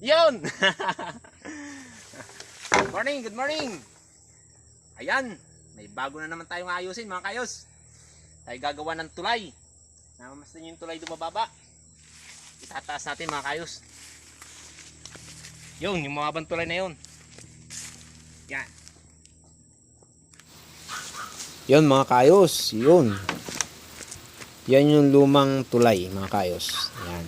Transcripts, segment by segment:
Yun! Good morning, good morning! Ayan, may bago na naman tayong ayusin mga kayos. Tayo gagawa ng tulay. Namamasdan yung tulay dumababa. Itataas natin mga kayos. Yun, yung mga tulay na yun. Yan. Yun mga kayos, yun. Yan yung lumang tulay mga kayos. Yan.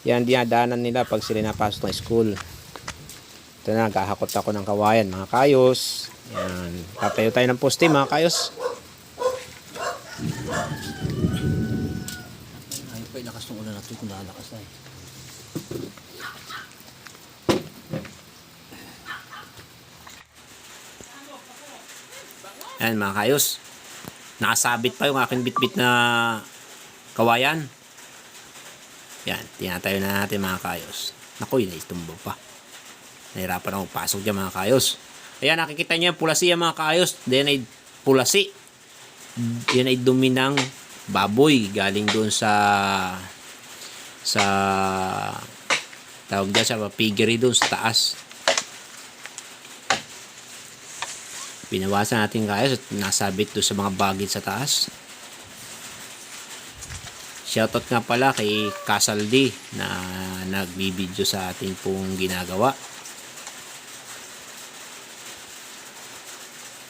Yan dinadaanan nila pag sila napasok ng school. Ito na, gahakot ako ng kawayan mga kayos. Yan. Tatayo tayo ng poste mga kayos. Ay pa ilakas ng ulan natin kung nalakas na eh. Yan mga kayos. Nakasabit pa yung aking bitbit na kawayan. Yan, tinatayo na natin mga kayos. Naku, yun ay tumbo pa. Nahirapan ako pasok dyan mga kayos. Ayan, nakikita nyo yung pulasi yan mga kayos. Then ay pulasi. Yan ay dumi ng baboy. Galing doon sa tawag dyan sa piggery doon sa taas. Binawasan natin kayos at nasabit doon sa mga bagid sa taas. Shoutout nga pala kay Kasaldi na nagbibideo sa ating pong ginagawa.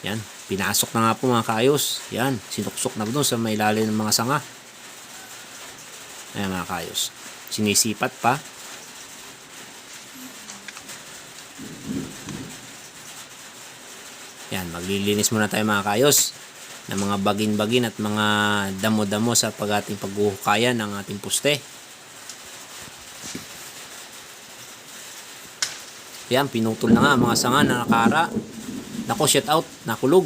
Yan, pinasok na nga po mga kayos. Yan, sinuksok na doon sa may ilalim ng mga sanga. Ayan mga kayos. Sinisipat pa. Yan, maglilinis muna tayo mga kayos ng mga bagin-bagin at mga damo-damo sa ating paghuhukayan ng ating poste. Yan, pinutol na nga mga sanga na nakara. Nako, shut out, nakulog.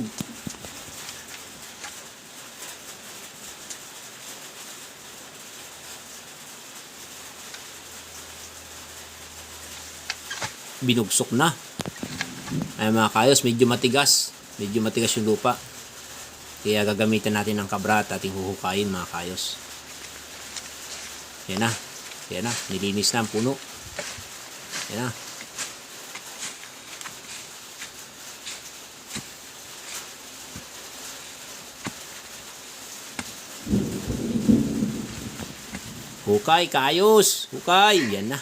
Binugsok na. Ay mga kayos, medyo matigas yung lupa, kaya gagamitan natin ng kabra at ating huhukayin mga kayos. Yan na, nilinis na ang puno. Yan na. Hukay kayos, hukay. Yan na,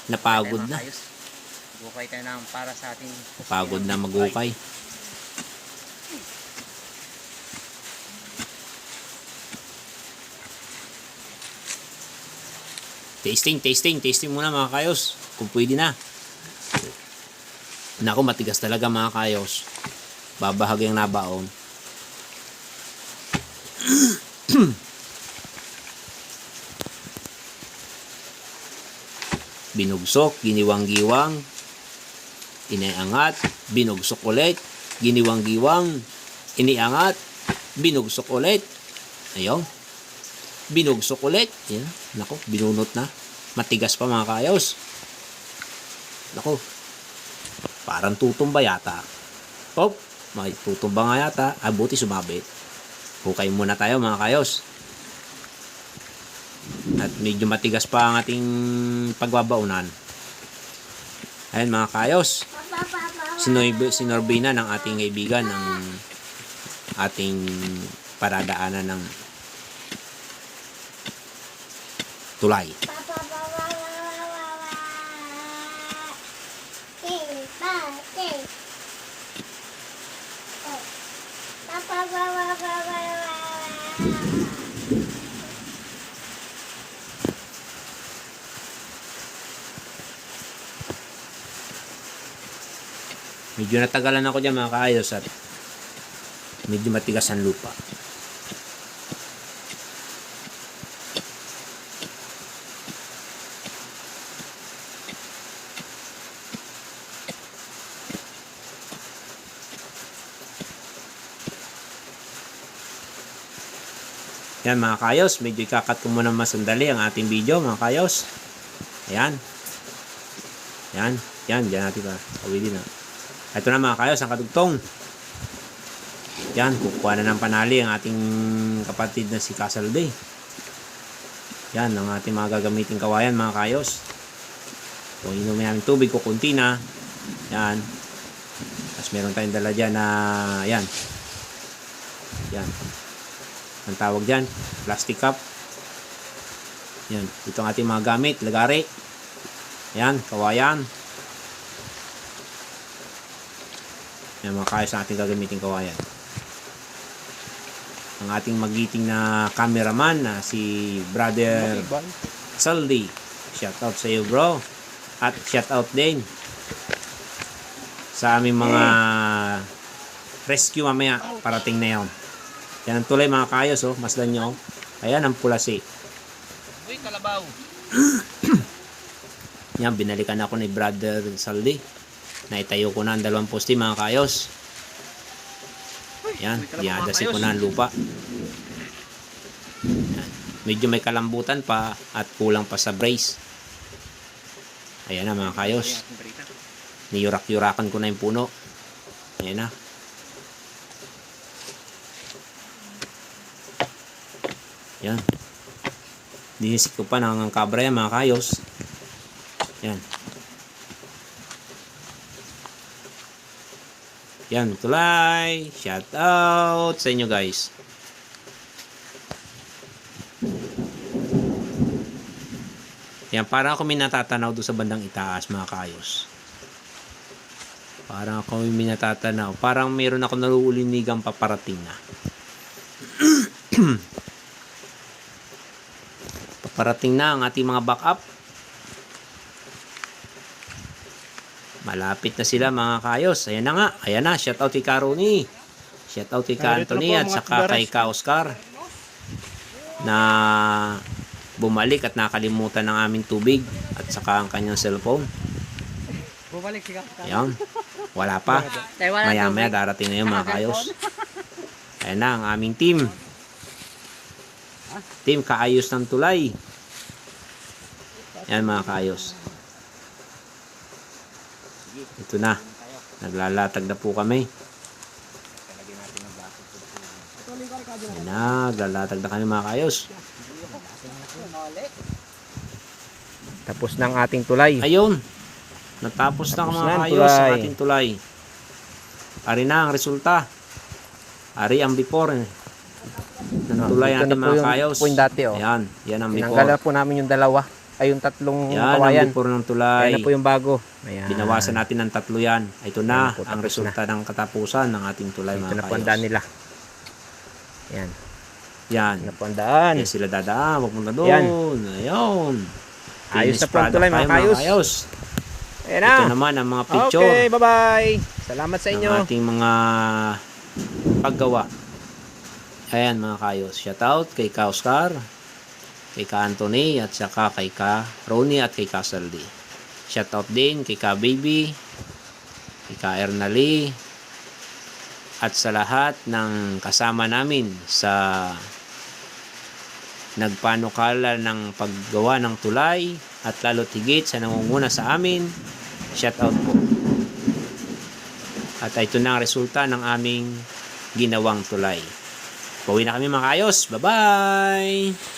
napagod na. Bukay tayo na para sa ating Pagod na maghukay. Tasting muna mga kayos. Kung pwede na. Naku, matigas talaga mga kayos. Babahagyang nabaon. Binugsok, giniwang-giwang. Iniangat, binugsok ulit, giniwang-giwang, iniangat, binugsok ulit. Ayun. Binugsok ulit. Yan. Nako, binunot na. Matigas pa mga kayos. Nako. Parang tutumba yata. Pop, may tutumba nga yata. Buti sumabit. Hukay muna tayo mga kayos. At medyo matigas pa ang ating pagbabaunan. Ayan mga kayos. Sinorby na ng ating kaibigan ng ating paradaanan ng tulay. Medyo natagalan ako dyan mga kaayos at medyo matigas ang lupa. Yan mga kayos, medyo ikakat ko muna masandali ang ating video mga kayos. Ayan. Yan, dyan natin pa. Awili na. Ito na mga kayos, ang kadugtong. Yan, kukuha na ng panali ang ating kapatid na si Kasalde. Yan, ang ating mga gagamiting kawayan mga kayos. Kung inumin namin tubig, kukunti na. Yan. Tapos meron tayong dala dyan na, yan. Yan. Ang tawag dyan, plastic cup. Yan. Ito ang ating mga gamit, lagari. Yan, kawayan. Yan, mga kayos na ating gagamitin kawayan. Ang ating magiting na cameraman na si Brother Saldi. Shout out sa iyo, bro. At shout out din sa aming mga rescue mamaya. Parating na yun. Yan ang tulay mga kayos, oh. Masdan nyo. Ayan ang pulasi. Uy, kalabaw. Yan, binalikan ako ni Brother Saldi. Naitayo ko na ang 2 poste mga kayos. Yan, diadasi ko na ang lupa. Yan. Medyo may kalambutan pa at kulang pa sa brace. Ayan na mga kayos. Niyurak-yurakan ko na yung puno. Ayan na. Yan. Dinisik ko pa ng kabra yan mga kayos. Yan. Yan, tulay. Shout out sa inyo guys. Yan, parang ako may natatanaw doon sa bandang itaas mga kayos. Parang ako may natatanaw. Parang meron ako naluulinigang paparating na. Paparating na ang ating mga backup. Malapit na sila mga kayos. Ayan na nga. Ayan na. Shout out kay Karoni. Shout out kay Ka Anthony at saka kay Ka Oscar. Na bumalik at nakalimutan ng aming tubig at saka ang kanyang cellphone. Bumalik si Kapitan. Ayan. Wala pa. Maya-maya darating na yun mga kayos. Ayan na ang aming team. Team kaayos ng tulay. Ayan mga kayos. Ito na. Naglalatag na po kami. Ayan na. Naglalatag na kami mga kayos. Tapos ng ating tulay. Ayun. Natapos na mga kayos ang ating tulay. Ari na ang resulta. Ari ang before. Ng tulay natin mga kayos. Ito yung dati, oh. Ayan. Yan ang Tinanggal before. na po namin yung dalawa. Ay, yung tatlong Yan ang kawayan. before ng tulay. Ayan na po yung bago. Ayan. Binawasan natin ng 3 yan. Ito na Ayan po, ang tapos resulta ng katapusan ng ating tulay Ito mga na po ang kayos. daan nila. Ayan. Yan. Ito na po ang daan. Yan sila dadaan. Magpunta doon. Yan. Ayun. Ayos na Finished po ang tulay product mga tayo, kayos. Ayan na. Ito naman ang mga picture. Okay, bye-bye. Salamat sa inyo. Ng ating mga paggawa. Ayan mga kayos. Shout out kay Ka Oscar, kay Ka Anthony, at saka kay Ka Ronnie at kay Ka Saldi. Shout out din kay Ka Baby, kay Ka Ernali, at sa lahat ng kasama namin sa nagpanukala ng paggawa ng tulay at lalo't higit sa nangunguna sa amin. Shout out po. At ito na ang resulta ng aming ginawang tulay. Pauwi na kami mga kayos. Bye-bye!